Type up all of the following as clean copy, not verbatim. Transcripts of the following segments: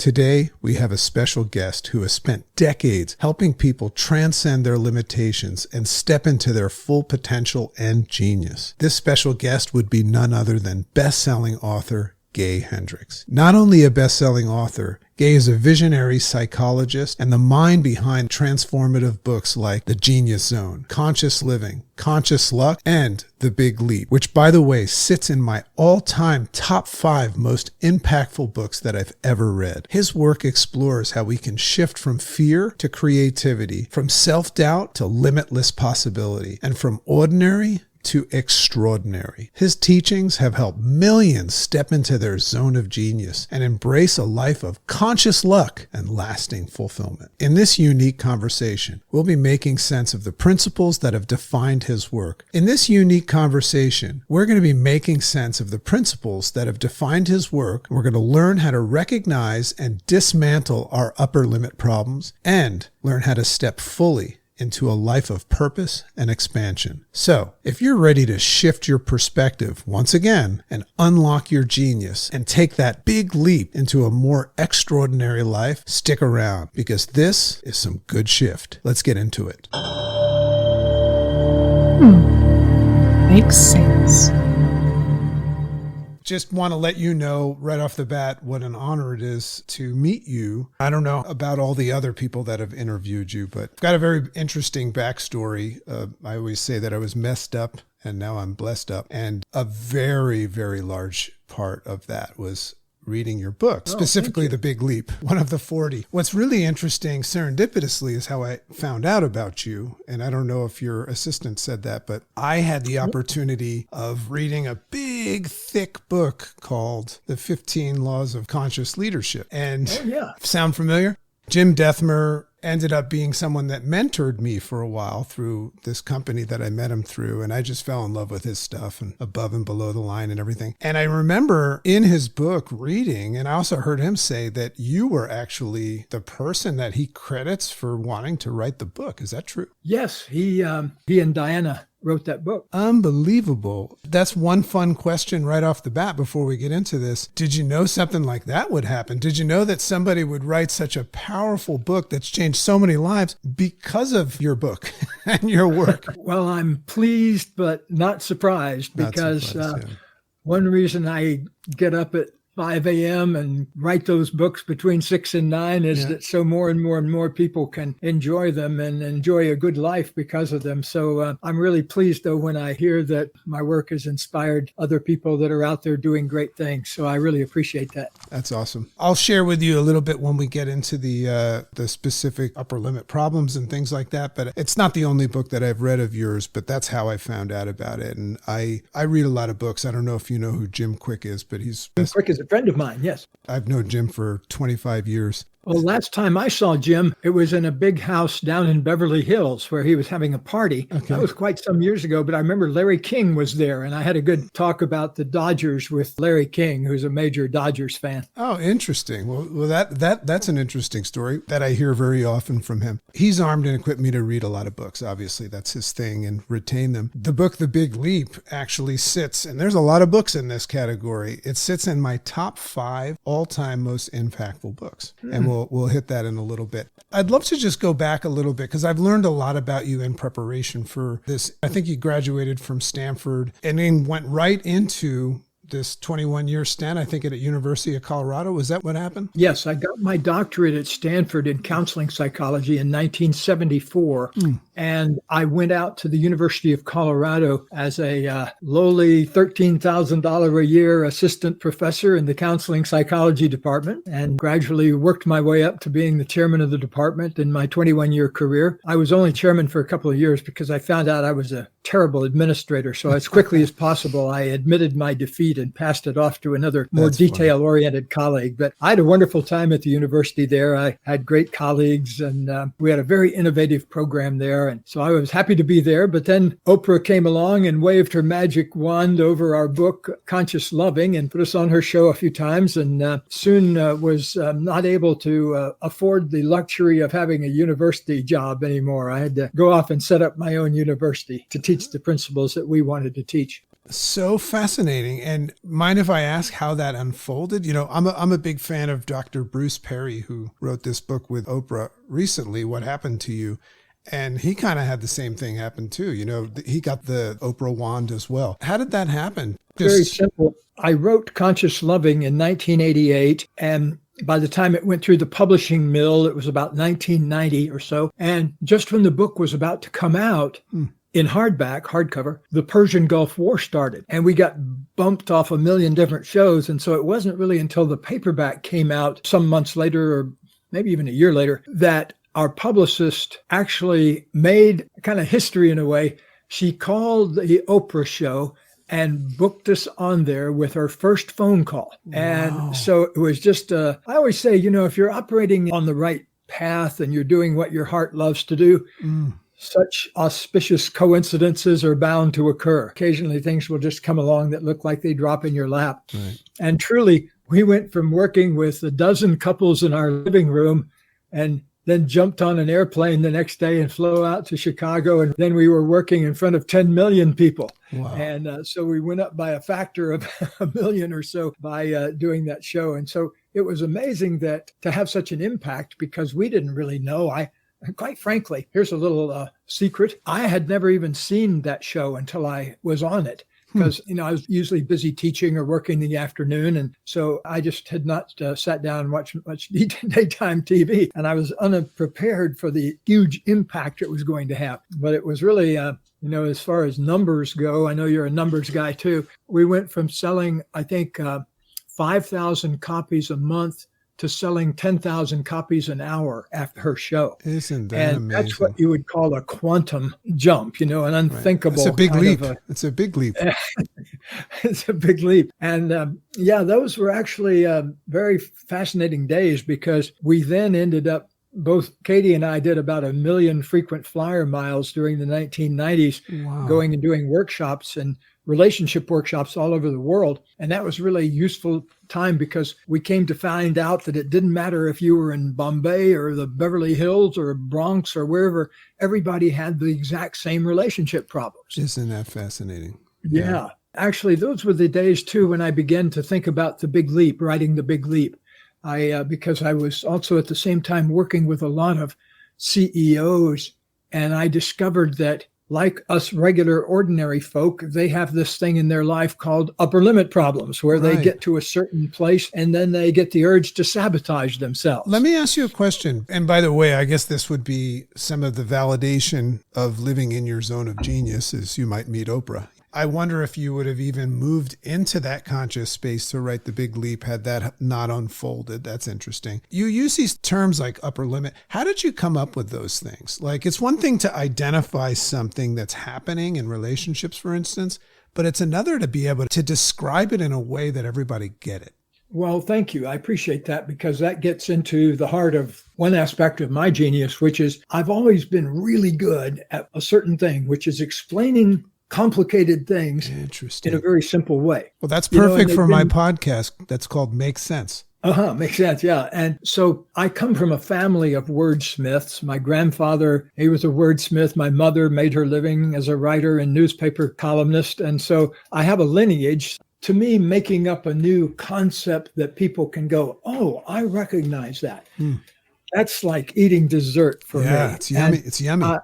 Today, we have a special guest who has spent decades helping people transcend their limitations and step into their full potential and genius. This special guest would be none other than best-selling author Gay Hendricks. Not only a best-selling author, Gay is a visionary psychologist and the mind behind transformative books like The Genius Zone, Conscious Living, Conscious Luck, and The Big Leap, which, by the way, sits in my all-time top 5 most impactful books that I've ever read. His work explores how we can shift from fear to creativity, from self-doubt to limitless possibility, and from ordinary to extraordinary. His teachings have helped millions step into their zone of genius and embrace a life of conscious luck and lasting fulfillment. In this unique conversation, we'll be making sense of the principles that have defined his work. We're going to be making sense of the principles that have defined his work. We're going to learn how to recognize and dismantle our upper limit problems and learn how to step fully into a life of purpose and expansion. So, if you're ready to shift your perspective once again and unlock your genius and take that big leap into a more extraordinary life, stick around because this is some good shift. Let's get into it. Makes sense. Just want to let you know right off the bat what an honor it is to meet you. I don't know about all the other people that have interviewed you, but I've got a very interesting backstory. I always say that I was messed up and now I'm blessed up. And a very, very large part of that was reading your book, specifically The Big Leap, one of the 40. What's really interesting serendipitously is how I found out about you. And I don't know if your assistant said that, but I had the opportunity of reading a big, thick book called The 15 Laws of Conscious Leadership. And sound familiar? Jim Dethmer ended up being someone that mentored me for a while through this company that I met him through. And I just fell in love with his stuff and above and below the line and everything. And I remember in his book reading, and I also heard him say that you were actually the person that he credits for wanting to write the book. Is that true? Yes, he and Diana wrote that book. Unbelievable. That's one fun question right off the bat before we get into this. Did you know something like that would happen? Did you know that somebody would write such a powerful book that's changed so many lives because of your book and your work? Well, I'm pleased, but not surprised because one reason I get up at 5 a.m. and write those books between 6 and 9 is that so more and more and more people can enjoy them and enjoy a good life because of them. So I'm really pleased, though, when I hear that my work has inspired other people that are out there doing great things. So I really appreciate that. That's awesome. I'll share with you a little bit when we get into the specific upper limit problems and things like that. But it's not the only book that I've read of yours, but that's how I found out about it. And I read a lot of books. I don't know if you know who Jim Quick is, but Jim Quick is a friend of mine, yes. I've known Jim for 25 years. Well, last time I saw Jim, it was in a big house down in Beverly Hills where he was having a party. Okay. That was quite some years ago, but I remember Larry King was there, and I had a good talk about the Dodgers with Larry King, who's a major Dodgers fan. Oh, interesting. Well, that's an interesting story that I hear very often from him. He's armed and equipped me to read a lot of books. Obviously, that's his thing, and retain them. The book, The Big Leap, actually sits, and there's a lot of books in this category. It sits in my top 5 all-time most impactful books. And we'll hit that in a little bit. I'd love to just go back a little bit because I've learned a lot about you in preparation for this. I think you graduated from Stanford and then went right into this 21-year stint, I think, at University of Colorado. Was that what happened? Yes, I got my doctorate at Stanford in counseling psychology in 1974. And I went out to the University of Colorado as a lowly $13,000 a year assistant professor in the counseling psychology department and gradually worked my way up to being the chairman of the department in my 21-year career. I was only chairman for a couple of years because I found out I was a terrible administrator. So as quickly as possible, I admitted my defeat and passed it off to another more detail-oriented colleague. But I had a wonderful time at the university there. I had great colleagues, and we had a very innovative program there. And so I was happy to be there. But then Oprah came along and waved her magic wand over our book, Conscious Loving, and put us on her show a few times, and soon was not able to afford the luxury of having a university job anymore. I had to go off and set up my own university to teach the principles that we wanted to teach. So fascinating. And mind if I ask how that unfolded? I'm a big fan of Dr. Bruce Perry, who wrote this book with Oprah recently, What Happened to You? And he kind of had the same thing happen too. He got the Oprah wand as well. How did that happen? Very simple. I wrote Conscious Loving in 1988, and by the time it went through the publishing mill, it was about 1990 or so. And just when the book was about to come out in hardcover, the Persian Gulf War started, and we got bumped off a million different shows. And so it wasn't really until the paperback came out some months later, or maybe even a year later, that our publicist actually made kind of history in a way. She called the Oprah show and booked us on there with her first phone call. Wow. And so it was just, I always say, if you're operating on the right path and you're doing what your heart loves to do, such auspicious coincidences are bound to occur. Occasionally things will just come along that look like they drop in your lap. Right. And truly, we went from working with a dozen couples in our living room and then jumped on an airplane the next day and flew out to Chicago. And then we were working in front of 10 million people. Wow. And so we went up by a factor of a million or so by doing that show. And so it was amazing that to have such an impact, because we didn't really know. Quite frankly, here's a little secret. I had never even seen that show until I was on it. Because, I was usually busy teaching or working in the afternoon. And so I just had not sat down and watched much daytime TV. And I was unprepared for the huge impact it was going to have. But it was really, as far as numbers go, I know you're a numbers guy too. We went from selling, I think, 5,000 copies a month to selling 10,000 copies an hour after her show. Isn't that amazing? That's what you would call a quantum jump, an unthinkable. It's a big leap. It's a big leap. It's a big leap. And those were actually very fascinating days, because we then ended up, both Katie and I did about 1 million frequent flyer miles during the 1990s, wow, going and doing workshops and relationship workshops all over the world. And that was really a useful time, because we came to find out that it didn't matter if you were in Bombay or the Beverly Hills or Bronx or wherever, everybody had the exact same relationship problems. Isn't that fascinating? Yeah. Actually, those were the days too when I began to think about the big leap, writing the big leap. Because I was also at the same time working with a lot of CEOs, and I discovered that, like us regular ordinary folk, they have this thing in their life called upper limit problems, where they get to a certain place and then they get the urge to sabotage themselves. Let me ask you a question. And by the way, I guess this would be some of the validation of living in your zone of genius, as you might meet Oprah. I wonder if you would have even moved into that conscious space to write the big leap had that not unfolded. That's interesting. You use these terms like upper limit. How did you come up with those things? Like, it's one thing to identify something that's happening in relationships, for instance, but it's another to be able to describe it in a way that everybody get it. Well, thank you. I appreciate that, because that gets into the heart of one aspect of my genius, which is I've always been really good at a certain thing, which is explaining complicated things in a very simple way. Well, that's perfect for my podcast. That's called Make Sense. Makes sense. Yeah. And so I come from a family of wordsmiths. My grandfather, he was a wordsmith. My mother made her living as a writer and newspaper columnist. And so I have a lineage. To me, making up a new concept that people can go, oh, I recognize that. That's like eating dessert for me. Yeah, it's yummy. It's yummy.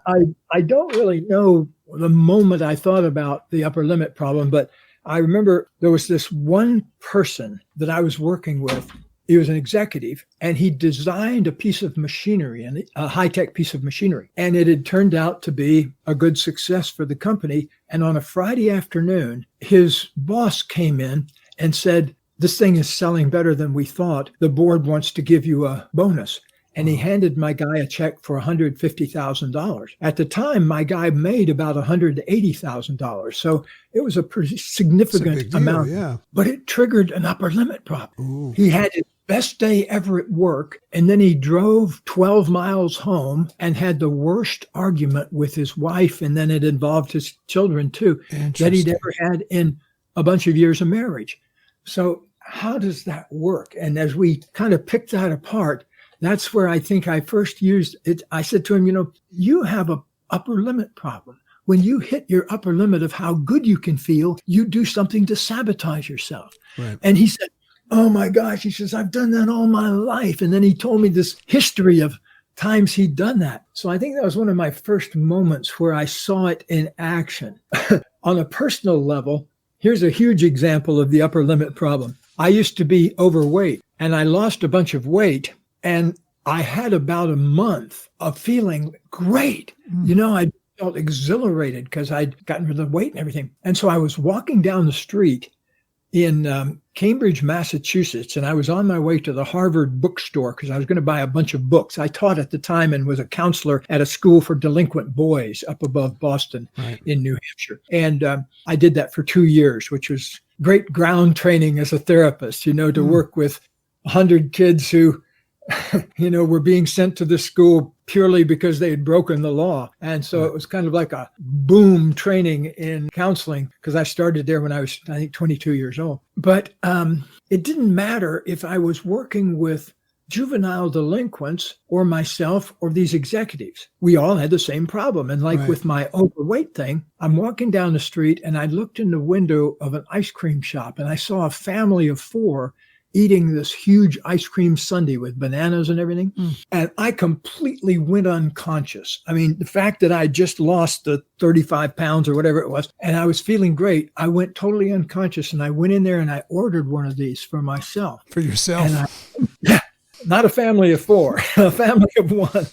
I don't really know the moment I thought about the upper limit problem, but I remember there was this one person that I was working with. He was an executive, and he designed a piece of machinery, a high-tech piece of machinery, and it had turned out to be a good success for the company. And on a Friday afternoon, his boss came in and said, "This thing is selling better than we thought. The board wants to give you a bonus." And he handed my guy a check for $150,000. At the time, my guy made about $180,000. So it was a pretty significant amount. Yeah. But it triggered an upper limit problem. Ooh. He had his best day ever at work, and then he drove 12 miles home and had the worst argument with his wife, and then it involved his children too, that he'd ever had in a bunch of years of marriage. So how does that work? And as we kind of picked that apart, that's where I think I first used it. I said to him, you have an upper limit problem. when you hit your upper limit of how good you can feel, you do something to sabotage yourself. Right. And he said, oh my gosh, he says, I've done that all my life. And then he told me this history of times he'd done that. So I think that was one of my first moments where I saw it in action. On a personal level, here's a huge example of the upper limit problem. I used to be overweight and I lost a bunch of weight, and I had about a month of feeling great. I felt exhilarated because I'd gotten rid of the weight and everything. And so I was walking down the street in Cambridge, Massachusetts, and I was on my way to the Harvard bookstore because I was going to buy a bunch of books. I taught at the time and was a counselor at a school for delinquent boys up above Boston in New Hampshire. And I did that for 2 years, which was great ground training as a therapist, to work with 100 kids who were being sent to the school purely because they had broken the law. And so it was kind of like a boom training in counseling, because I started there when I was, I think, 22 years old. But it didn't matter if I was working with juvenile delinquents or myself or these executives. We all had the same problem. And like with my overweight thing, I'm walking down the street and I looked in the window of an ice cream shop and I saw a family of 4 eating this huge ice cream sundae with bananas and everything. And I completely went unconscious. I mean, the fact that I just lost the 35 pounds or whatever it was, and I was feeling great, I went totally unconscious, and I went in there and I ordered one of these for myself. For yourself? And not a family of 4, a family of 1.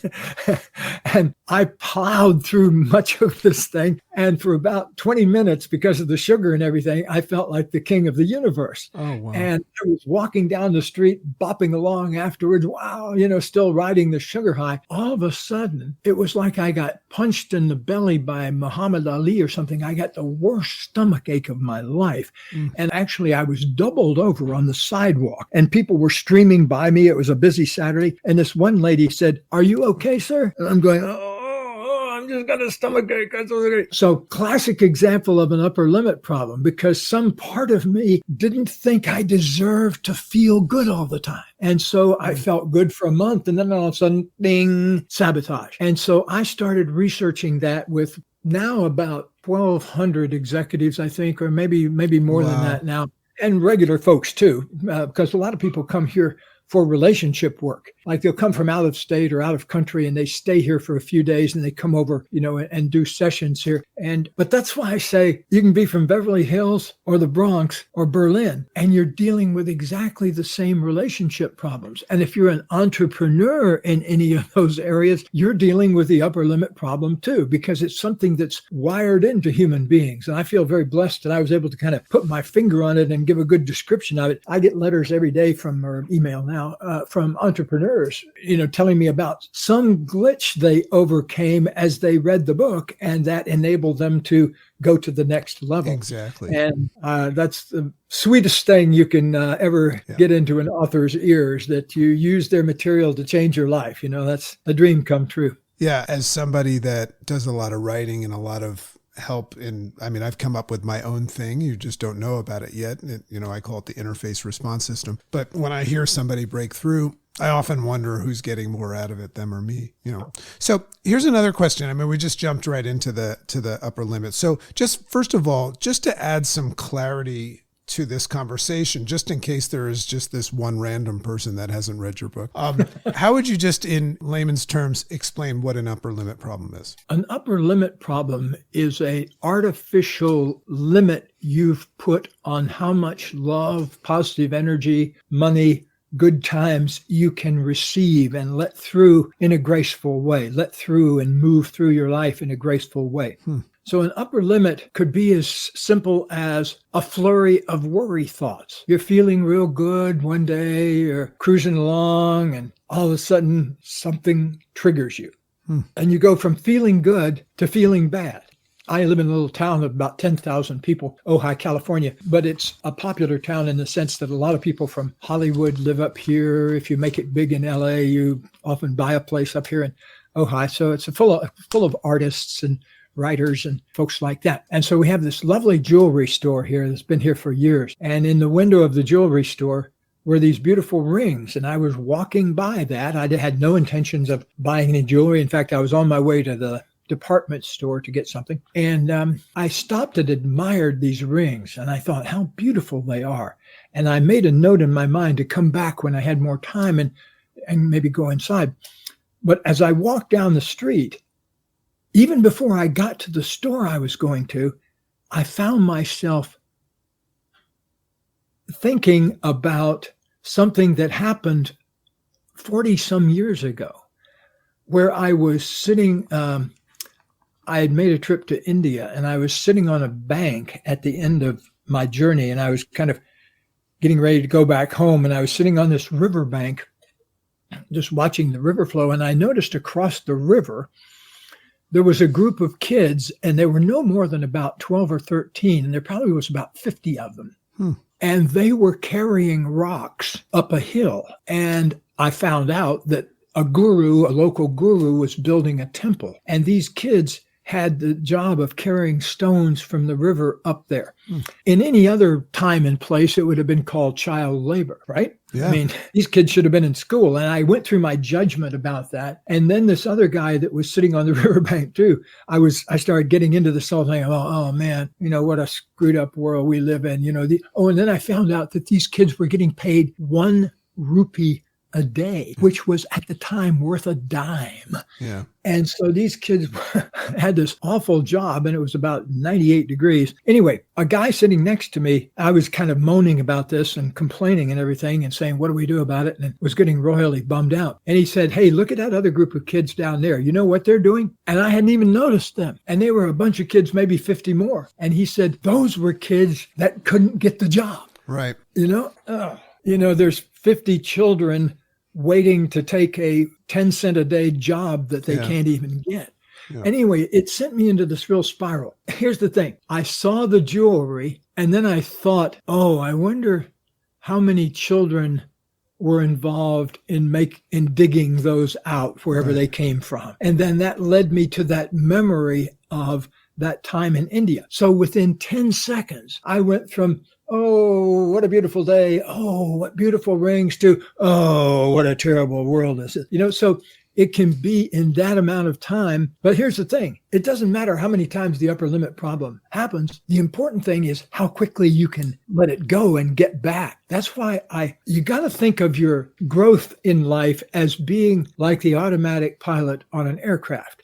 And I plowed through much of this thing. And for about 20 minutes, because of the sugar and everything, I felt like the king of the universe. Oh, wow. And I was walking down the street, bopping along afterwards. Wow, still riding the sugar high. All of a sudden, it was like I got punched in the belly by Muhammad Ali or something. I got the worst stomach ache of my life. And actually, I was doubled over on the sidewalk and people were streaming by me. It was a busy Saturday. And this one lady said, "Are you okay, sir?" And I'm going, I'm just got a stomach ache. So classic example of an upper limit problem, because some part of me didn't think I deserved to feel good all the time. And so I felt good for a month, and then all of a sudden, ding, sabotage. And so I started researching that with now about 1,200 executives, I think, or maybe more than that now, and regular folks too, because a lot of people come here for relationship work. Like they'll come from out of state or out of country and they stay here for a few days and they come over, and do sessions here. But that's why I say you can be from Beverly Hills or the Bronx or Berlin, and you're dealing with exactly the same relationship problems. And if you're an entrepreneur in any of those areas, you're dealing with the upper limit problem too, because it's something that's wired into human beings. And I feel very blessed that I was able to kind of put my finger on it and give a good description of it. I get letters every day or email now from entrepreneurs, telling me about some glitch they overcame as they read the book, and that enabled them to go to the next level. Exactly. And that's the sweetest thing you can ever get into an author's ears, that you use their material to change your life. That's a dream come true. Yeah. As somebody that does a lot of writing and a lot of help I've come up with my own thing. You just don't know about it yet. I call it the interface response system. But when I hear somebody break through, I often wonder who's getting more out of it, them or me, So here's another question. We just jumped right into the upper limit. So just first of all, just to add some clarity to this conversation, just in case there is just this one random person that hasn't read your book, how would you just in layman's terms explain what an upper limit problem is? An upper limit problem is an artificial limit you've put on how much love, positive energy, money, good times you can receive and let through in a graceful way, let through and move through your life in a graceful way. So an upper limit could be as simple as a flurry of worry thoughts. You're feeling real good one day, you're cruising along, and all of a sudden something triggers you. And you go from feeling good to feeling bad. I live in a little town of about 10,000 people, Ojai, California, but it's a popular town in the sense that a lot of people from Hollywood live up here. If you make it big in LA, you often buy a place up here in Ojai. So it's full of artists and writers and folks like that. And so we have this lovely jewelry store here that's been here for years. And in the window of the jewelry store were these beautiful rings. And I was walking by that. I had no intentions of buying any jewelry. In fact, I was on my way to the department store to get something. And I stopped and admired these rings. And I thought how beautiful they are. And I made a note in my mind to come back when I had more time and maybe go inside. But as I walked down the street, even before I got to the store I was going to, I found myself thinking about something that happened 40 some years ago, where I was sitting, I had made a trip to India, and I was sitting on a bank at the end of my journey, and I was kind of getting ready to go back home, and I was sitting on this riverbank just watching the river flow, and I noticed across the river there was a group of kids, and they were no more than about 12 or 13, and there probably was about 50 of them. And they were carrying rocks up a hill. And I found out that a local guru, was building a temple. And these kids had the job of carrying stones from the river up there. In any other time and place, it would have been called child labor, right? Yeah. I mean, these kids should have been in school. And I went through my judgment about that. And then this other guy that was sitting on the riverbank too, I started getting into this whole thing. Oh man, what a screwed up world we live in. And then I found out that these kids were getting paid 1 rupee a day, which was at the time worth a dime. Yeah. And so these kids had this awful job, and it was about 98 degrees. Anyway, a guy sitting next to me, I was kind of moaning about this and complaining and everything and saying, what do we do about it? And was getting royally bummed out. And he said, hey, look at that other group of kids down there. You know what they're doing? And I hadn't even noticed them. And they were a bunch of kids, maybe 50 more. And he said, those were kids that couldn't get the job. Right. There's 50 children waiting to take a 10-cent a day job that they can't even get. Yeah. Anyway, it sent me into this real spiral. Here's the thing. I saw the jewelry, and then I thought, I wonder how many children were involved in digging those out wherever they came from. And then that led me to that memory of that time in India. So within 10 seconds, I went from, oh, what a beautiful day. Oh, what beautiful rings, to, oh, what a terrible world this is. So it can be in that amount of time. But here's the thing. It doesn't matter how many times the upper limit problem happens. The important thing is how quickly you can let it go and get back. That's why you got to think of your growth in life as being like the automatic pilot on an aircraft.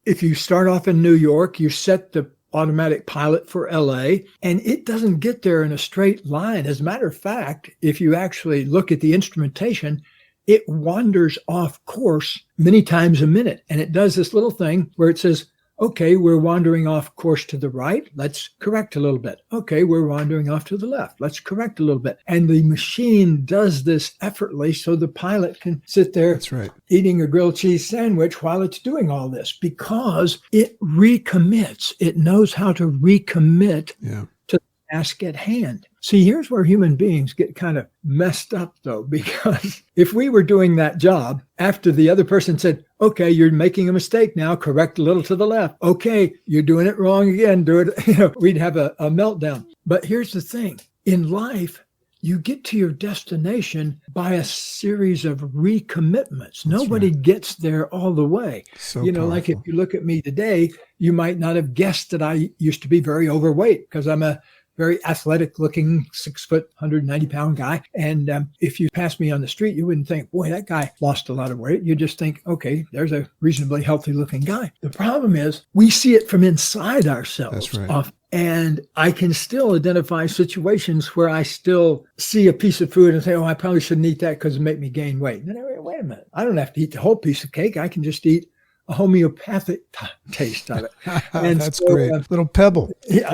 If you start off in New York, you set the automatic pilot for LA, and it doesn't get there in a straight line. As a matter of fact, if you actually look at the instrumentation, it wanders off course many times a minute. And it does this little thing where it says, okay, we're wandering off course to the right. Let's correct a little bit. Okay, we're wandering off to the left. Let's correct a little bit. And the machine does this effortlessly so the pilot can sit there That's right. eating a grilled cheese sandwich while it's doing all this, because it recommits. It knows how to recommit to the task at hand. See, here's where human beings get kind of messed up, though, because if we were doing that job after the other person said, okay, you're making a mistake now, correct a little to the left. Okay, you're doing it wrong again, do it, we'd have a meltdown. But here's the thing. In life, you get to your destination by a series of recommitments. Nobody gets there all the way. So like if you look at me today, you might not have guessed that I used to be very overweight, because I'm a very athletic looking 6 foot, 190-pound guy. And if you passed me on the street, you wouldn't think, boy, that guy lost a lot of weight. You just think, okay, there's a reasonably healthy looking guy. The problem is we see it from inside ourselves. That's right. And I can still identify situations where I still see a piece of food and say, I probably shouldn't eat that because it make me gain weight. And then wait a minute. I don't have to eat the whole piece of cake. I can just eat a homeopathic taste of it. And that's great. Little pebble. Yeah.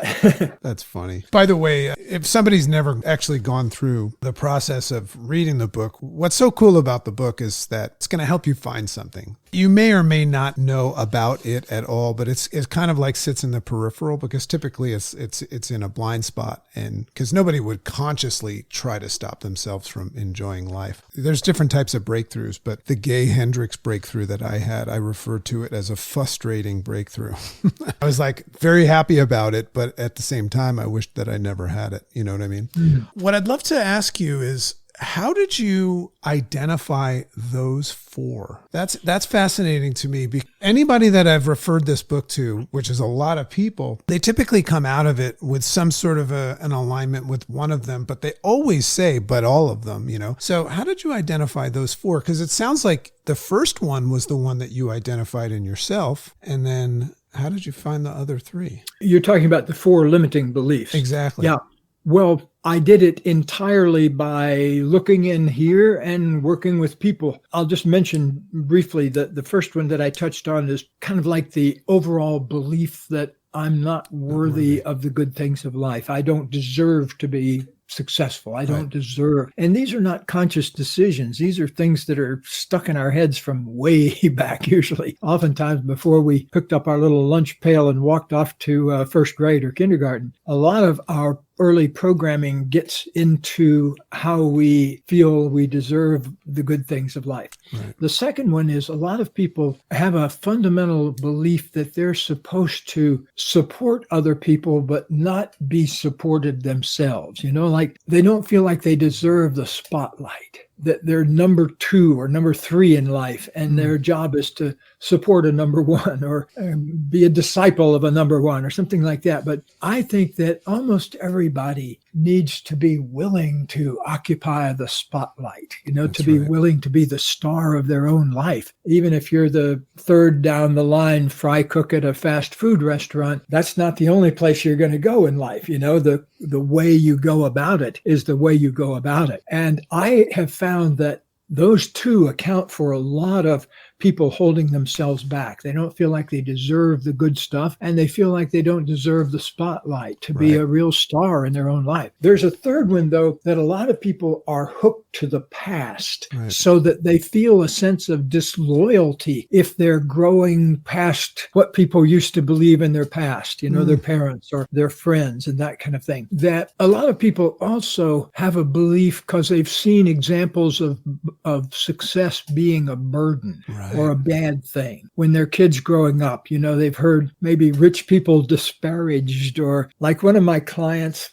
That's funny. By the way, if somebody's never actually gone through the process of reading the book, what's so cool about the book is that it's going to help you find something. You may or may not know about it at all, but it's kind of like sits in the peripheral, because typically it's in a blind spot, and because nobody would consciously try to stop themselves from enjoying life. There's different types of breakthroughs, but the Gay Hendricks breakthrough that I had, I refer to it as a frustrating breakthrough. I was like very happy about it, but at the same time, I wished that I never had it. You know what I mean? Mm-hmm. What I'd love to ask you is, how did you identify those four? That's fascinating to me. Anybody that I've referred this book to, which is a lot of people, they typically come out of it with some sort of an alignment with one of them, but they always say, but all of them, So how did you identify those four? Because it sounds like the first one was the one that you identified in yourself. And then how did you find the other three? You're talking about the four limiting beliefs. Exactly. Yeah. Well, I did it entirely by looking in here and working with people. I'll just mention briefly that the first one that I touched on is kind of like the overall belief that I'm not worthy of the good things of life. I don't deserve to be successful. I don't deserve. And these are not conscious decisions. These are things that are stuck in our heads from way back, usually. Oftentimes before we picked up our little lunch pail and walked off to first grade or kindergarten. A lot of our early programming gets into how we feel we deserve the good things of life. Right. The second one is a lot of people have a fundamental belief that they're supposed to support other people, but not be supported themselves. Like they don't feel like they deserve the spotlight, that they're number two or number three in life, and their job is to support a number one or be a disciple of a number one or something like that. But I think that almost everybody needs to be willing to occupy the spotlight, to be willing to be the star of their own life. Even if you're the third down the line fry cook at a fast food restaurant, that's not the only place you're going to go in life. The way you go about it is the way you go about it. And I have found that those two account for a lot of people holding themselves back. They don't feel like they deserve the good stuff, and they feel like they don't deserve the spotlight to be a real star in their own life. There's a third one, though, that a lot of people are hooked to the past so that they feel a sense of disloyalty if they're growing past what people used to believe in their past, their parents or their friends and that kind of thing. That a lot of people also have a belief because they've seen examples of success being a burden. Or a bad thing. When their kids growing up, they've heard maybe rich people disparaged, or like one of my clients,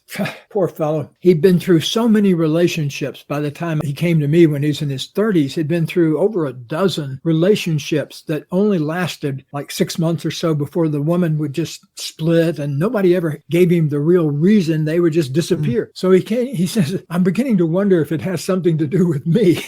poor fellow, he'd been through so many relationships. By the time he came to me when he was in his 30s, he'd been through over a dozen relationships that only lasted like 6 months or so before the woman would just split, and nobody ever gave him the real reason. They would just disappear. So he says, I'm beginning to wonder if it has something to do with me,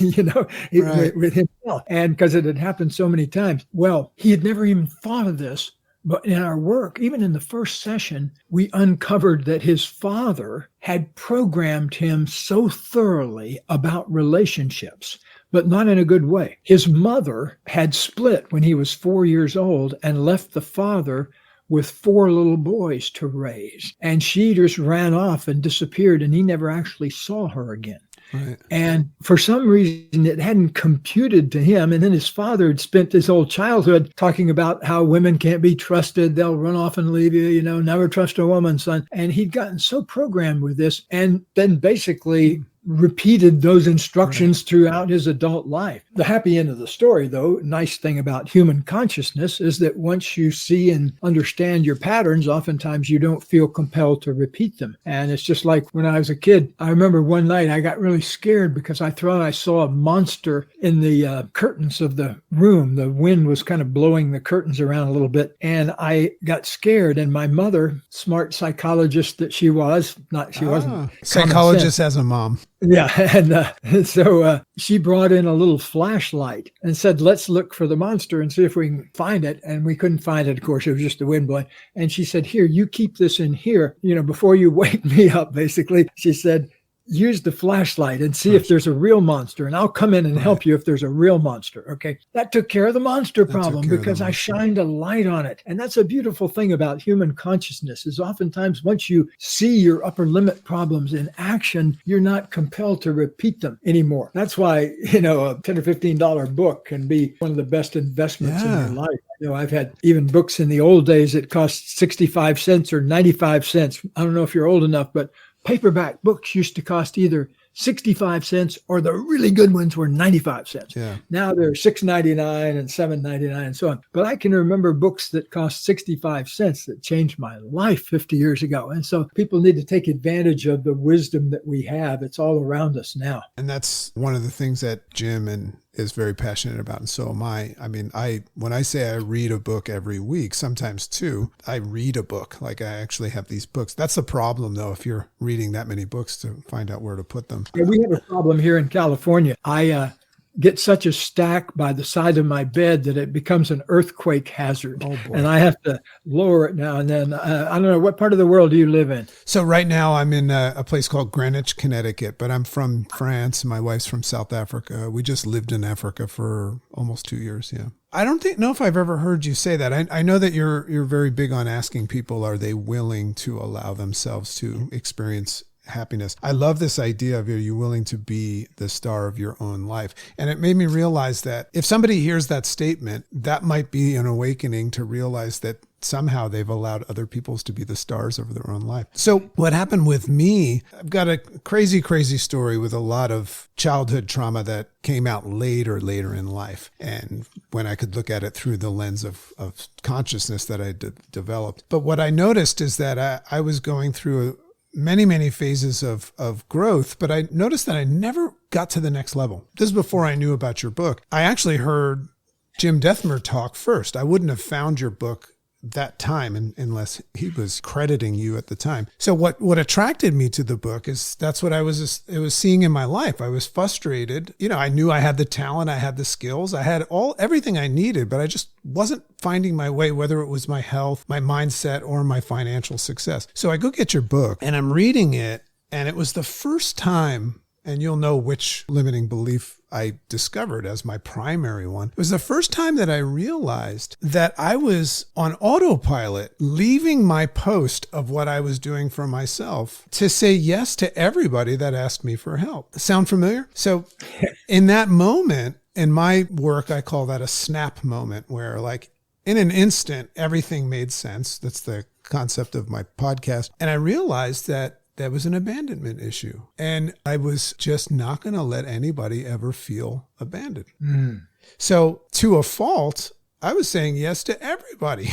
with himself. And because it had happened so many times. Well, he had never even thought of this, but in our work, even in the first session, we uncovered that his father had programmed him so thoroughly about relationships, but not in a good way. His mother had split when he was 4 years old and left the father with 4 little boys to raise. And she just ran off and disappeared, and he never actually saw her again. Right. And for some reason, it hadn't computed to him. And then his father had spent his whole childhood talking about how women can't be trusted. They'll run off and leave you, never trust a woman, son. And he'd gotten so programmed with this, and then basically repeated those instructions throughout his adult life. The happy end of the story, though, nice thing about human consciousness is that once you see and understand your patterns, oftentimes you don't feel compelled to repeat them. And it's just like when I was a kid, I remember one night I got really scared because I thought I saw a monster in the curtains of the room. The wind was kind of blowing the curtains around a little bit, and I got scared. And my mother, smart psychologist that she was, she wasn't. Psychologist as a mom. Yeah. And so she brought in a little flashlight and said, let's look for the monster and see if we can find it. And we couldn't find it. Of course, it was just the wind blowing. And she said, here, you keep this in here, before you wake me up, basically. She said, use the flashlight and see if there's a real monster, and I'll come in and help you if there's a real monster. Okay. That took care of the monster problem because I shined a light on it. And that's a beautiful thing about human consciousness is oftentimes once you see your upper limit problems in action, you're not compelled to repeat them anymore. That's why, a $10 or $15 book can be one of the best investments in your life. I've had even books in the old days that cost 65 cents or 95 cents. I don't know if you're old enough, but paperback books used to cost either 65 cents, or the really good ones were 95 cents. Yeah. Now they're $6.99 and $7.99 and so on. But I can remember books that cost 65 cents that changed my life 50 years ago. And so people need to take advantage of the wisdom that we have. It's all around us now. And that's one of the things that Jim is very passionate about, and so am I. I mean, when I say I read a book every week, sometimes two, I read a book. Like I actually have these books. That's the problem, though, if you're reading that many books to find out where to put them. Yeah, we have a problem here in California. I get such a stack by the side of my bed that it becomes an earthquake hazard. Oh, boy. And I have to lower it now and then. I don't know, what part of the world do you live in? So right now I'm in a place called Greenwich, Connecticut, but I'm from France. My wife's from South Africa. We just lived in Africa for almost 2 years. Yeah. I don't know if I've ever heard you say that. I know that you're very big on asking people, are they willing to allow themselves to experience happiness? I love this idea of, are you willing to be the star of your own life? And it made me realize that if somebody hears that statement, that might be an awakening to realize that somehow they've allowed other people to be the stars of their own life. So what happened with me, I've got a crazy, crazy story with a lot of childhood trauma that came out later in life. And when I could look at it through the lens of consciousness that I developed. But what I noticed is that I was going through many phases of growth, but I noticed that I never got to the next level. This is before I knew about your book. I actually heard Jim Dethmer talk first. I wouldn't have found your book that time unless he was crediting you at the time. So what attracted me to the book is that's what I was seeing in my life. I was frustrated. I knew I had the talent, I had the skills, I had everything I needed, but I just wasn't finding my way, whether it was my health, my mindset, or my financial success. So I go get your book and I'm reading it, and it was the first time, and you'll know which limiting belief I discovered as my primary one. It was the first time that I realized that I was on autopilot, leaving my post of what I was doing for myself to say yes to everybody that asked me for help. Sound familiar? So in that moment, in my work, I call that a snap moment, where like in an instant, everything made sense. That's the concept of my podcast. And I realized that was an abandonment issue. And I was just not going to let anybody ever feel abandoned. Mm. So to a fault, I was saying yes to everybody.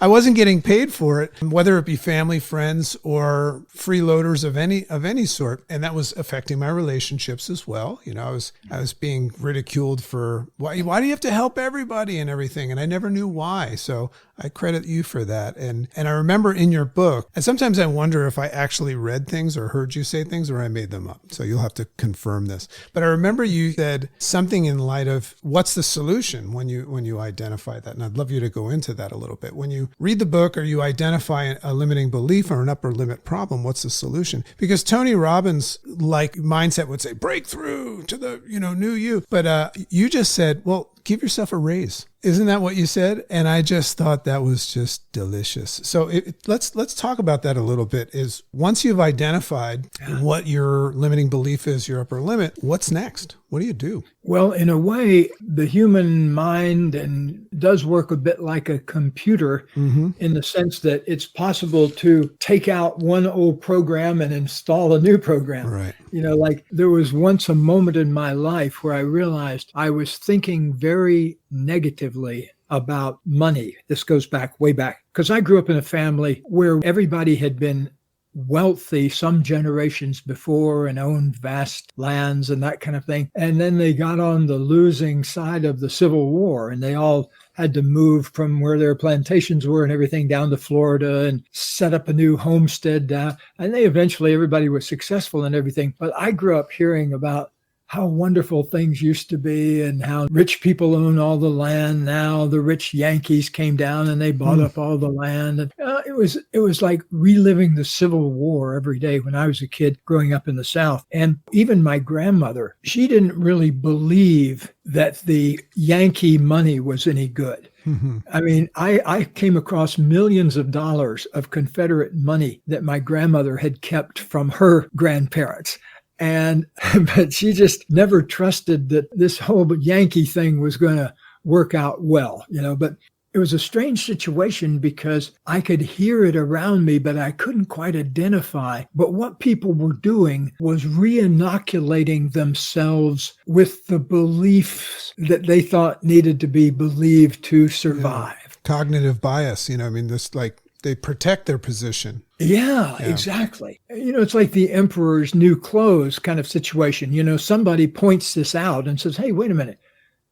I wasn't getting paid for it, whether it be family, friends, or freeloaders of any sort. And that was affecting my relationships as well. I was being ridiculed for why do you have to help everybody and everything? And I never knew why. So I credit you for that. And I remember in your book, and sometimes I wonder if I actually read things or heard you say things or I made them up. So you'll have to confirm this. But I remember you said something in light of what's the solution when you identify that. And I'd love you to go into that a little bit. When you read the book or you identify a limiting belief or an upper limit problem, what's the solution? Because Tony Robbins' mindset would say, breakthrough to the, new you. But you just said, well, give yourself a raise. Isn't that what you said? And I just thought that was just delicious. So let's talk about that a little bit. Is once you've identified what your limiting belief is, your upper limit, what's next? What do you do? Well, in a way, the human mind does work a bit like a computer in the sense that it's possible to take out one old program and install a new program. Right. Like there was once a moment in my life where I realized I was thinking very negatively about money. This goes way back, because I grew up in a family where everybody had been wealthy some generations before and owned vast lands and that kind of thing. And then they got on the losing side of the Civil War, and they all had to move from where their plantations were and everything down to Florida and set up a new homestead down. And everybody was successful and everything. But I grew up hearing about how wonderful things used to be and how rich people own all the land. Now the rich Yankees came down and they bought up all the land. And it was like reliving the Civil War every day when I was a kid growing up in the South. And even my grandmother, she didn't really believe that the Yankee money was any good. Mm-hmm. I mean, I came across millions of dollars of Confederate money that my grandmother had kept from her grandparents. But she just never trusted that this whole Yankee thing was going to work out well, But it was a strange situation because I could hear it around me, but I couldn't quite identify. But what people were doing was re-inoculating themselves with the beliefs that they thought needed to be believed to survive. Yeah. Cognitive bias, I mean, this like they protect their position. Yeah, exactly. It's like the emperor's new clothes kind of situation. Somebody points this out and says, hey, wait a minute,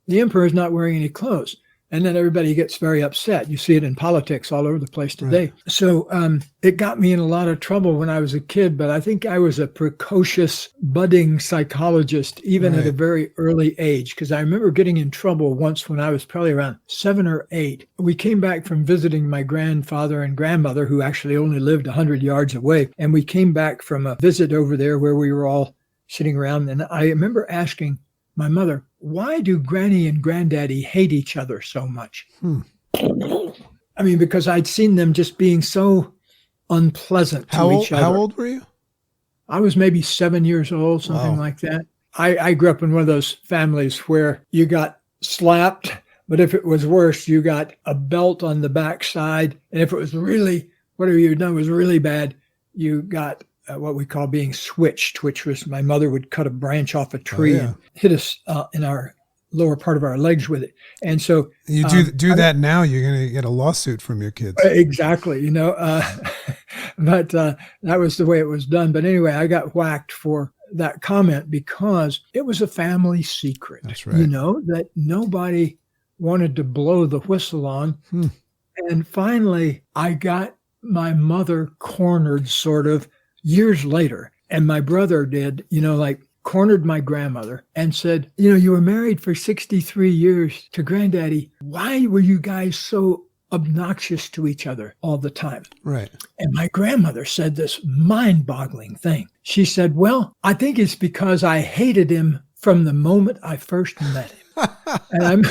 the emperor is not wearing any clothes. And then everybody gets very upset. You see it in politics all over the place today. Right. So it got me in a lot of trouble when I was a kid, but I think I was a precocious, budding psychologist, even at a very early age, because I remember getting in trouble once when I was probably around 7 or 8. We came back from visiting my grandfather and grandmother, who actually only lived 100 yards away. And we came back from a visit over there where we were all sitting around. And I remember asking my mother, why do Granny and Granddaddy hate each other so much? I mean, because I'd seen them just being so unpleasant to each other. How old were you? I was maybe 7 years old, something like that. I grew up in one of those families where you got slapped, but if it was worse, you got a belt on the backside. And if it was really, whatever you had done was really bad, you got what we call being switched, which was my mother would cut a branch off a tree and hit us in our lower part of our legs with it. And so you do that now, you're going to get a lawsuit from your kids. Exactly. But that was the way it was done. But anyway, I got whacked for that comment because it was a family secret. That's right. That nobody wanted to blow the whistle on. And finally, I got my mother cornered sort of years later. And my brother did, cornered my grandmother and said, you were married for 63 years to Granddaddy. Why were you guys so obnoxious to each other all the time? Right. And my grandmother said this mind-boggling thing. She said, well, I think it's because I hated him from the moment I first met him. And I'm...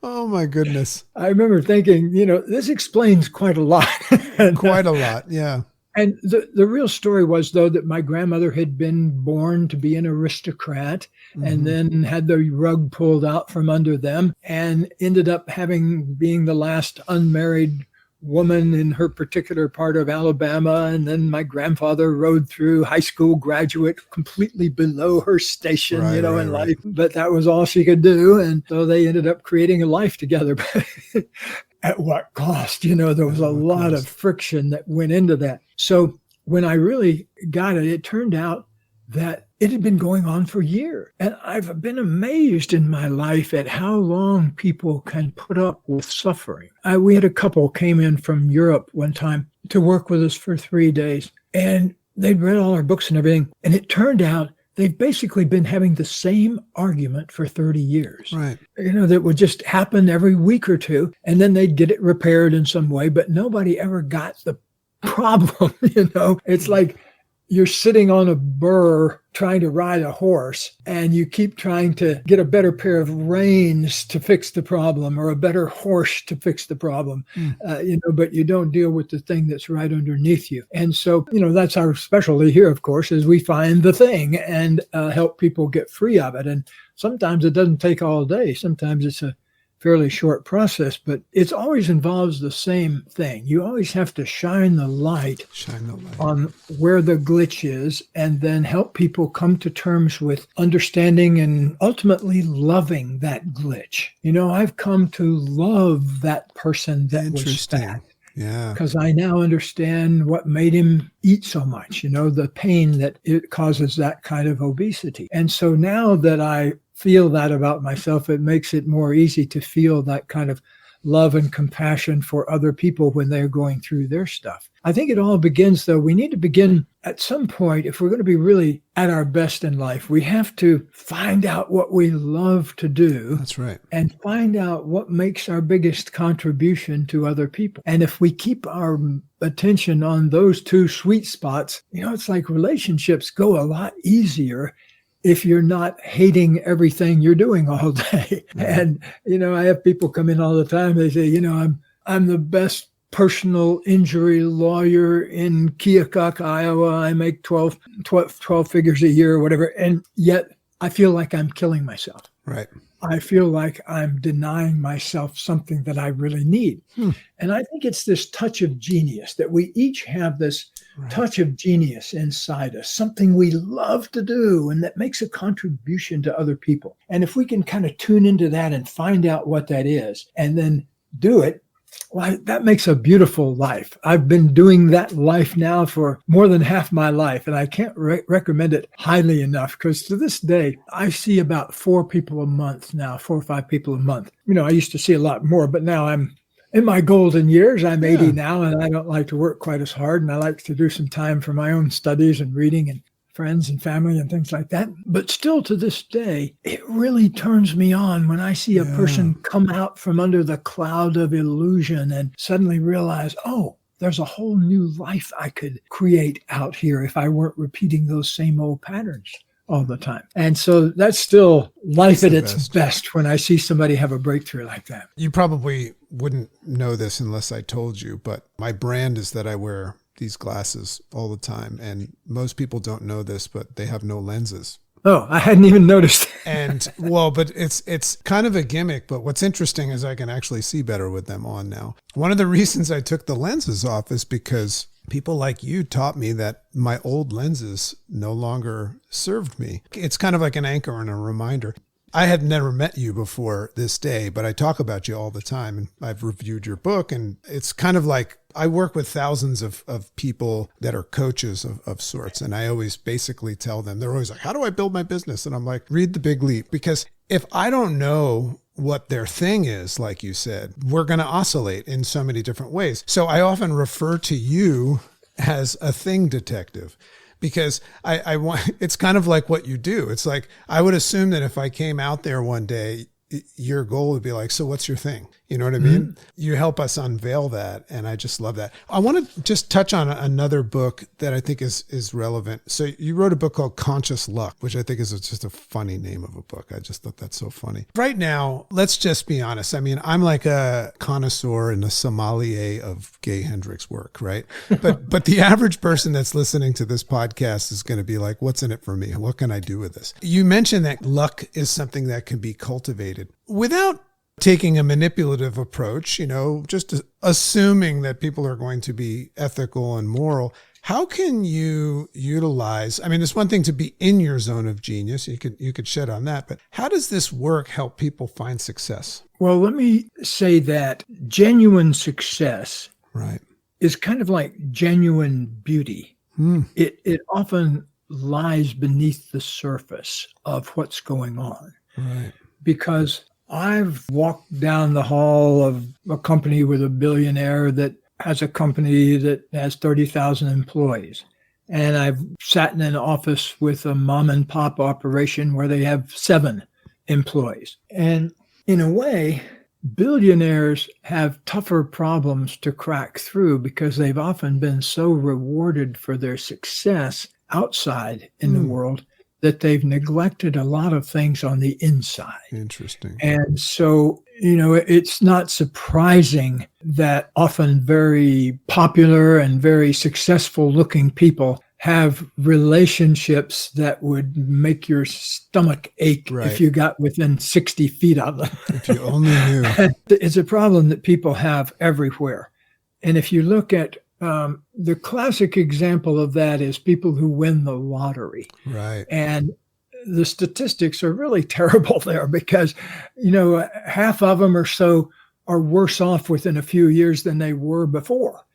Oh, my goodness. I remember thinking, this explains quite a lot. Quite a lot, yeah. And the real story was, though, that my grandmother had been born to be an aristocrat and then had the rug pulled out from under them and ended up being the last unmarried woman in her particular part of Alabama. And then my grandfather rode through high school graduate completely below her station, in life. But that was all she could do. And so they ended up creating a life together. At what cost? There was a lot of friction that went into that. So when I really got it, it turned out that it had been going on for years. And I've been amazed in my life at how long people can put up with suffering. We had a couple came in from Europe one time to work with us for 3 days. And they'd read all our books and everything. And it turned out they've basically been having the same argument for 30 years. Right. That would just happen every week or two, and then they'd get it repaired in some way, but nobody ever got the problem. It's like you're sitting on a burr trying to ride a horse, and you keep trying to get a better pair of reins to fix the problem or a better horse to fix the problem, but you don't deal with the thing that's right underneath you. And so, that's our specialty here, of course, is we find the thing and help people get free of it. And sometimes it doesn't take all day. Sometimes it's a fairly short process, but it always involves the same thing. You always have to shine the light on where the glitch is and then help people come to terms with understanding and ultimately loving that glitch. I've come to love that person that was fat. Yeah. Because I now understand what made him eat so much, the pain that it causes that kind of obesity. And so now that I feel that about myself, it makes it more easy to feel that kind of love and compassion for other people when they're going through their stuff. I think it all begins, though, we need to begin at some point, if we're going to be really at our best in life, we have to find out what we love to do. That's right. And find out what makes our biggest contribution to other people. And if we keep our attention on those two sweet spots, it's like relationships go a lot easier if you're not hating everything you're doing all day. And, I have people come in all the time. They say, I'm the best personal injury lawyer in Keokuk, Iowa. I make 12 figures a year or whatever. And yet I feel like I'm killing myself. Right. I feel like I'm denying myself something that I really need. And I think it's this touch of genius that we each have this touch of genius inside us, something we love to do and that makes a contribution to other people. And if we can kind of tune into that and find out what that is and then do it, well, that makes a beautiful life. I've been doing that life now for more than half my life, and I can't recommend it highly enough because to this day, I see about 4 people a month now, 4 or 5 people a month. I used to see a lot more, but now I'm in my golden years. I'm 80 now, and I don't like to work quite as hard, and I like to do some time for my own studies and reading and friends and family and things like that. But still to this day, it really turns me on when I see a person come out from under the cloud of illusion and suddenly realize, oh, there's a whole new life I could create out here if I weren't repeating those same old patterns all the time. And so that's still life at its best when I see somebody have a breakthrough like that. You probably wouldn't know this unless I told you, but my brand is that I wear these glasses all the time. And most people don't know this, but they have no lenses. Oh, I hadn't even noticed. And but it's kind of a gimmick. But what's interesting is I can actually see better with them on now. One of the reasons I took the lenses off is because people like you taught me that my old lenses no longer served me. It's kind of like an anchor and a reminder. I had never met you before this day, but I talk about you all the time. And I've reviewed your book, and it's kind of like I work with thousands of people that are coaches of sorts. And I always basically tell them, they're always like, how do I build my business? And I'm like, read The Big Leap. Because if I don't know what their thing is, like you said, we're going to oscillate in so many different ways. So I often refer to you as a thing detective. Because I want, it's kind of like what you do. It's like, I would assume that if I came out there one day, your goal would be like, so what's your thing? You know what I mean? Mm-hmm. You help us unveil that. And I just love that. I want to just touch on another book that I think is relevant. So you wrote a book called Conscious Luck, which I think is just a funny name of a book. I just thought that's so funny. Right now, let's just be honest. I mean, I'm like a connoisseur and a sommelier of Gay Hendricks work, right? But the average person that's listening to this podcast is going to be like, what's in it for me? What can I do with this? You mentioned that luck is something that can be cultivated without taking a manipulative approach, just assuming that people are going to be ethical and moral. How can you utilize, I mean, it's one thing to be in your zone of genius. You could shed on that, but how does this work help people find success? Well, let me say that genuine success is kind of like genuine beauty. It often lies beneath the surface of what's going on. Right. Because I've walked down the hall of a company with a billionaire that has a company that has 30,000 employees. And I've sat in an office with a mom and pop operation where they have 7 employees. And in a way, billionaires have tougher problems to crack through because they've often been so rewarded for their success outside in the world that they've neglected a lot of things on the inside. Interesting. And so, it's not surprising that often very popular and very successful looking people have relationships that would make your stomach ache if you got within 60 feet of them. If you only knew. It's a problem that people have everywhere. And if you look at the classic example of that is people who win the lottery. Right. And the statistics are really terrible there because, half of them or so are worse off within a few years than they were before.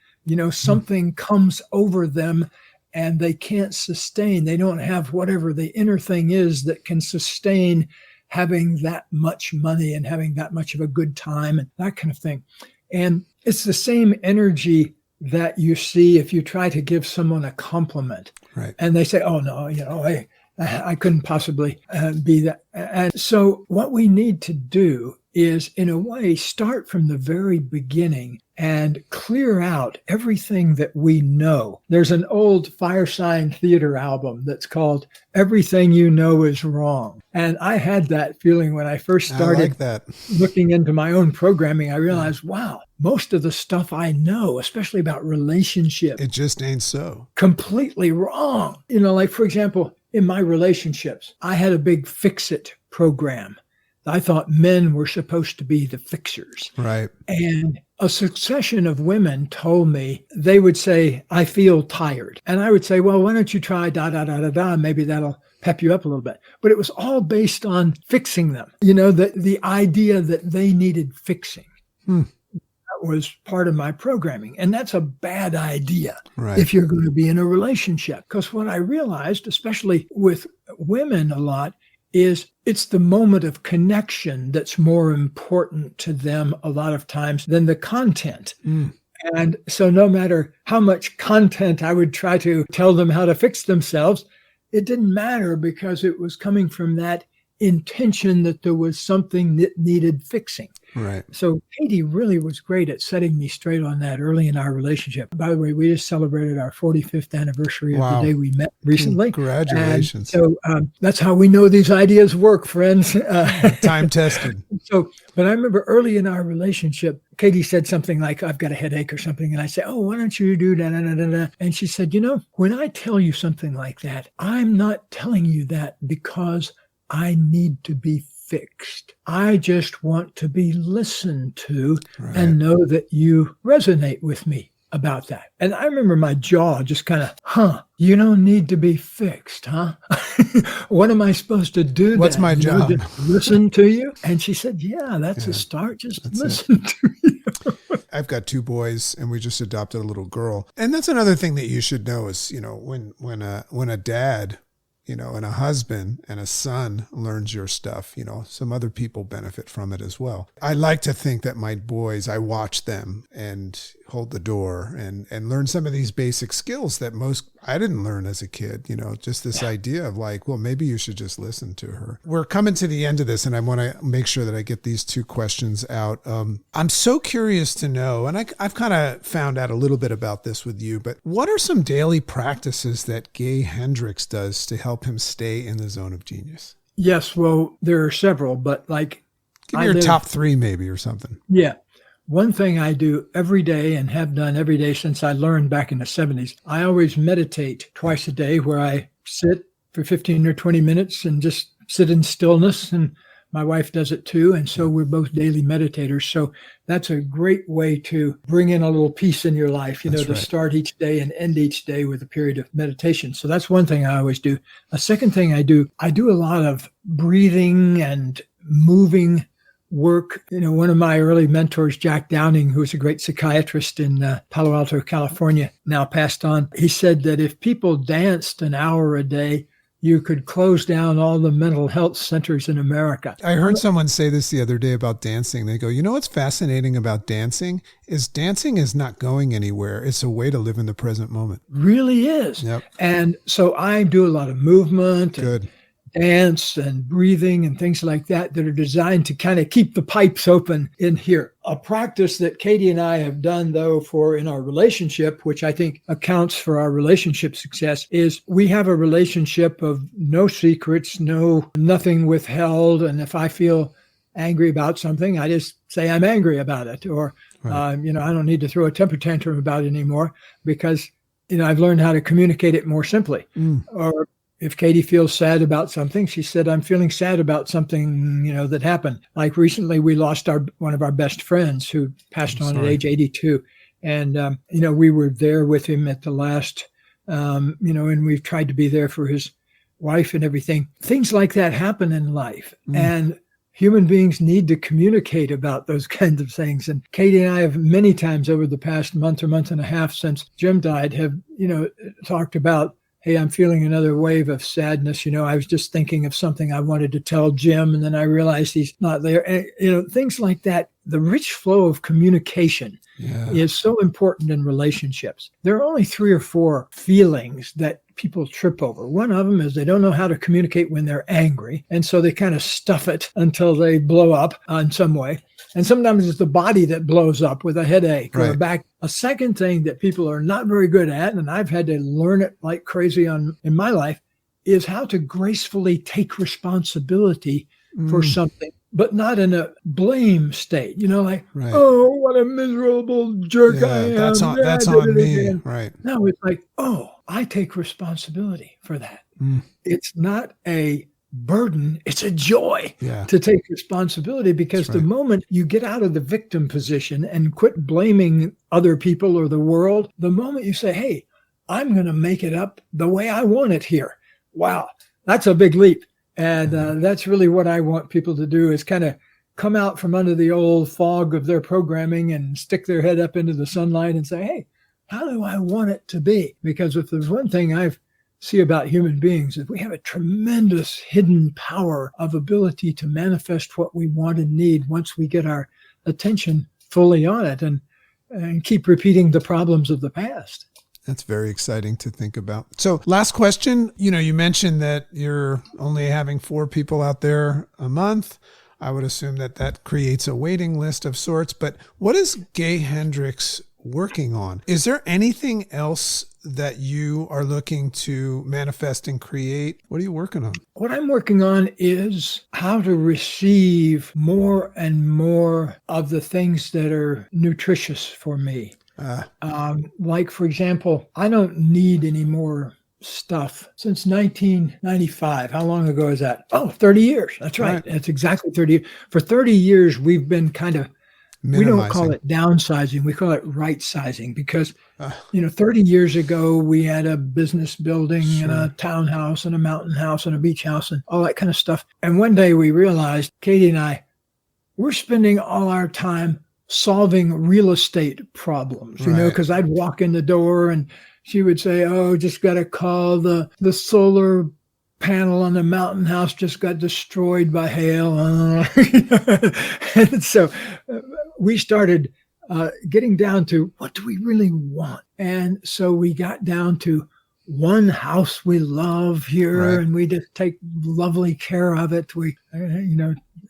Something comes over them and they can't sustain. They don't have whatever the inner thing is that can sustain having that much money and having that much of a good time and that kind of thing. And it's the same energy that you see if you try to give someone a compliment. Right. And they say, oh, no, I couldn't possibly be that. And so what we need to do is, in a way, start from the very beginning and clear out everything that we know. There's an old Firesign Theater album that's called Everything You Know Is Wrong. And I had that feeling when I first started looking into my own programming. I realized, wow, most of the stuff I know, especially about relationships, it just ain't so. Completely wrong. Like, for example, in my relationships, I had a big fix-it program. I thought men were supposed to be the fixers. Right. And a succession of women told me, they would say, I feel tired. And I would say, well, why don't you try da, da, da, da, da. Maybe that'll pep you up a little bit. But it was all based on fixing them. The idea that they needed fixing. That was part of my programming. And that's a bad idea if you're going to be in a relationship. Because what I realized, especially with women a lot, is it's the moment of connection that's more important to them a lot of times than the content. And so no matter how much content I would try to tell them how to fix themselves, it didn't matter because it was coming from that intention that there was something that needed fixing. Right. So Katie really was great at setting me straight on that early in our relationship. By the way, we just celebrated our 45th anniversary of the day we met recently. Congratulations. And so that's how we know these ideas work, friends. Time tested. But I remember early in our relationship, Katie said something like, I've got a headache or something. And I said, oh, why don't you do da, da, da, da, da. And she said, when I tell you something like that, I'm not telling you that because I need to be fixed. I just want to be listened to and know that you resonate with me about that. And I remember my jaw just kind of, you don't need to be fixed, huh? What am I supposed to do? What's my job? Just listen to you? And she said, yeah, that's a start. Just listen to you. I've got 2 boys and we just adopted a little girl. And that's another thing that you should know is, when a dad, and a husband and a son learns your stuff, some other people benefit from it as well. I like to think that my boys, I watch them and hold the door and learn some of these basic skills that I didn't learn as a kid, just this idea of like, well, maybe you should just listen to her. We're coming to the end of this and I want to make sure that I get these 2 questions out. I'm so curious to know, and I've kind of found out a little bit about this with you, but what are some daily practices that Gay Hendricks does to help him stay in the zone of genius? Yes, well, there are several, but like... Give me your top 3 maybe or something. Yeah. One thing I do every day and have done every day since I learned back in the 70s, I always meditate twice a day where I sit for 15 or 20 minutes and just sit in stillness. And my wife does it too. And so we're both daily meditators. So that's a great way to bring in a little peace in your life, to start each day and end each day with a period of meditation. So that's one thing I always do. A second thing I do a lot of breathing and moving work. One of my early mentors, Jack Downing, who was a great psychiatrist in Palo Alto, California, now passed on. He said that if people danced an hour a day, you could close down all the mental health centers in America. I heard someone say this the other day about dancing. They go, what's fascinating about dancing is not going anywhere. It's a way to live in the present moment. Really is. Yep. And so I do a lot of movement. Good. Dance and breathing and things like that are designed to kind of keep the pipes open in here. A practice that Katie and I have done, though, in our relationship, which I think accounts for our relationship success, is we have a relationship of no secrets, nothing withheld. And if I feel angry about something, I just say I'm angry about it. Or, I don't need to throw a temper tantrum about it anymore because, I've learned how to communicate it more simply. Or if Katie feels sad about something, she said, I'm feeling sad about something, that happened. Like recently we lost one of our best friends who passed on at age 82. And, we were there with him at the last, and we've tried to be there for his wife and everything. Things like that happen in life. And human beings need to communicate about those kinds of things. And Katie and I have many times over the past month or month and a half since Jim died have, talked about, hey, I'm feeling another wave of sadness. I was just thinking of something I wanted to tell Jim, and then I realized he's not there. And, things like that. The rich flow of communication is so important in relationships. There are only 3 or 4 feelings that people trip over. One of them is they don't know how to communicate when they're angry, and so they kind of stuff it until they blow up in some way. And sometimes it's the body that blows up with a headache or a back. A second thing that people are not very good at, and I've had to learn it like crazy in my life, is how to gracefully take responsibility for something, but not in a blame state. Oh, what a miserable jerk I am. That's on me. Right. No, it's like, oh, I take responsibility for that. it's not a burden, it's a joy Yeah. to take responsibility, because That's the right. moment you get out of the victim position and quit blaming other people or the world, the moment you say, hey, I'm going to make it up the way I want it here. Wow, that's a big leap. And that's really what I want people to do, is kind of come out from under the old fog of their programming and stick their head up into the sunlight and say, hey, how do I want it to be? Because if there's one thing I see about human beings, is we have a tremendous hidden power of ability to manifest what we want and need once we get our attention fully on it, and keep repeating the problems of the past. That's very exciting to think about. So last question, you mentioned that you're only having 4 people out there a month. I would assume that creates a waiting list of sorts, but what is Gay Hendricks working on? Is there anything else that you are looking to manifest and create? What are you working on? What I'm working on is how to receive more and more of the things that are nutritious for me. Like, for example, I don't need any more stuff. Since 1995, how long ago is that? 30 years. That's right. That's exactly 30 years. For 30 years, we've been kind of, we don't call it downsizing, we call it right sizing, because 30 years ago we had a business building and a townhouse and a mountain house and a beach house and all that kind of stuff. And one day we realized, Katie and I, we're spending all our time solving real estate problems, because I'd walk in the door and she would say, just got to call the solar panel on the mountain house just got destroyed by hail. And so we started getting down to, what do we really want? And so we got down to one house we love here, and we just take lovely care of it. We,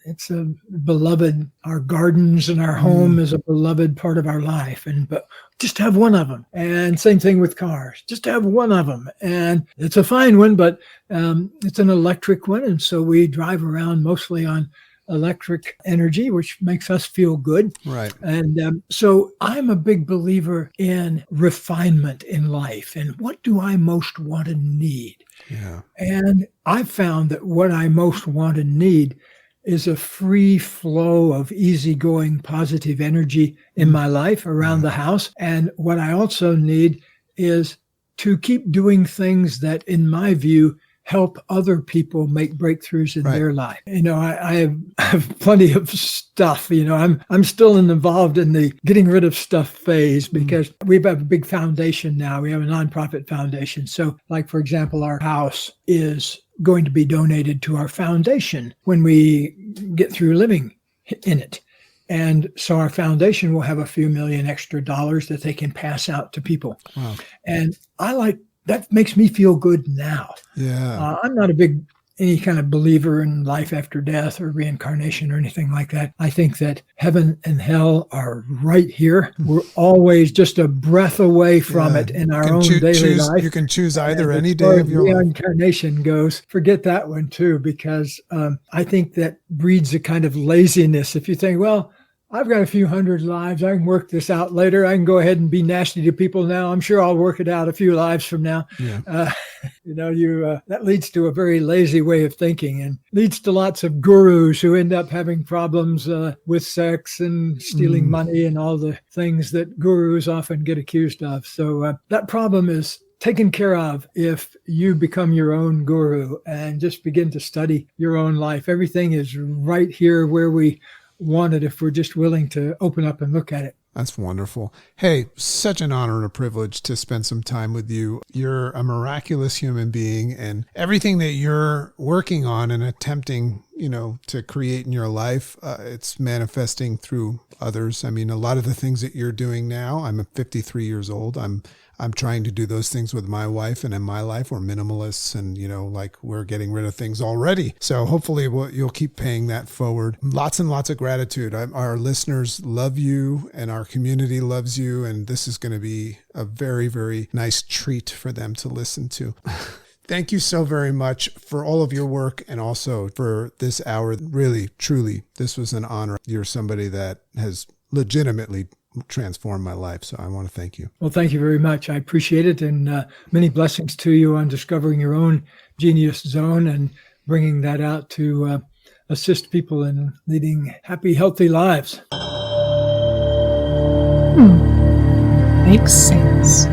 it's a beloved, our gardens and our home is a beloved part of our life, but just have one of them. And same thing with cars, just have one of them. And it's a fine one, but it's an electric one. And so we drive around mostly on electric energy, which makes us feel good. Right. And so I'm a big believer in refinement in life. And what do I most want and need? Yeah. And I found that what I most want and need is a free flow of easygoing positive energy in my life around the house. And what I also need is to keep doing things that, in my view, help other people make breakthroughs in their life. I have plenty of stuff. I'm still involved in the getting rid of stuff phase, because we have a big foundation now. We have a nonprofit foundation. So, like, for example, our house is going to be donated to our foundation when we get through living in it. And so our foundation will have a few million extra dollars that they can pass out to people. Wow. And that makes me feel good now. Yeah. I'm not any kind of believer in life after death or reincarnation or anything like that. I think that heaven and hell are right here. We're always just a breath away from it in our own daily life. You can choose either any day of your life. Reincarnation goes, forget that one too, because I think that breeds a kind of laziness. If you think, well, I've got a few hundred lives, I can work this out later. I can go ahead and be nasty to people now. I'm sure I'll work it out a few lives from now. Yeah. That leads to a very lazy way of thinking, and leads to lots of gurus who end up having problems with sex and stealing money and all the things that gurus often get accused of. So that problem is taken care of if you become your own guru and just begin to study your own life. Everything is right here where we want it, if we're just willing to open up and look at it. That's wonderful. Hey, such an honor and a privilege to spend some time with you. You're a miraculous human being, and everything that you're working on and attempting, to create in your life, it's manifesting through others. I mean, a lot of the things that you're doing now, I'm 53 years old. I'm trying to do those things with my wife, and in my life we're minimalists, and we're getting rid of things already. So hopefully you'll keep paying that forward. Lots and lots of gratitude. Our listeners love you, and our community loves you, and this is going to be a very, very nice treat for them to listen to. Thank you so very much for all of your work, and also for this hour. Really, truly, this was an honor. You're somebody that has legitimately transformed my life. So I want to thank you. Well, thank you very much. I appreciate it. And many blessings to you on discovering your own genius zone and bringing that out to assist people in leading happy, healthy lives. Makes sense.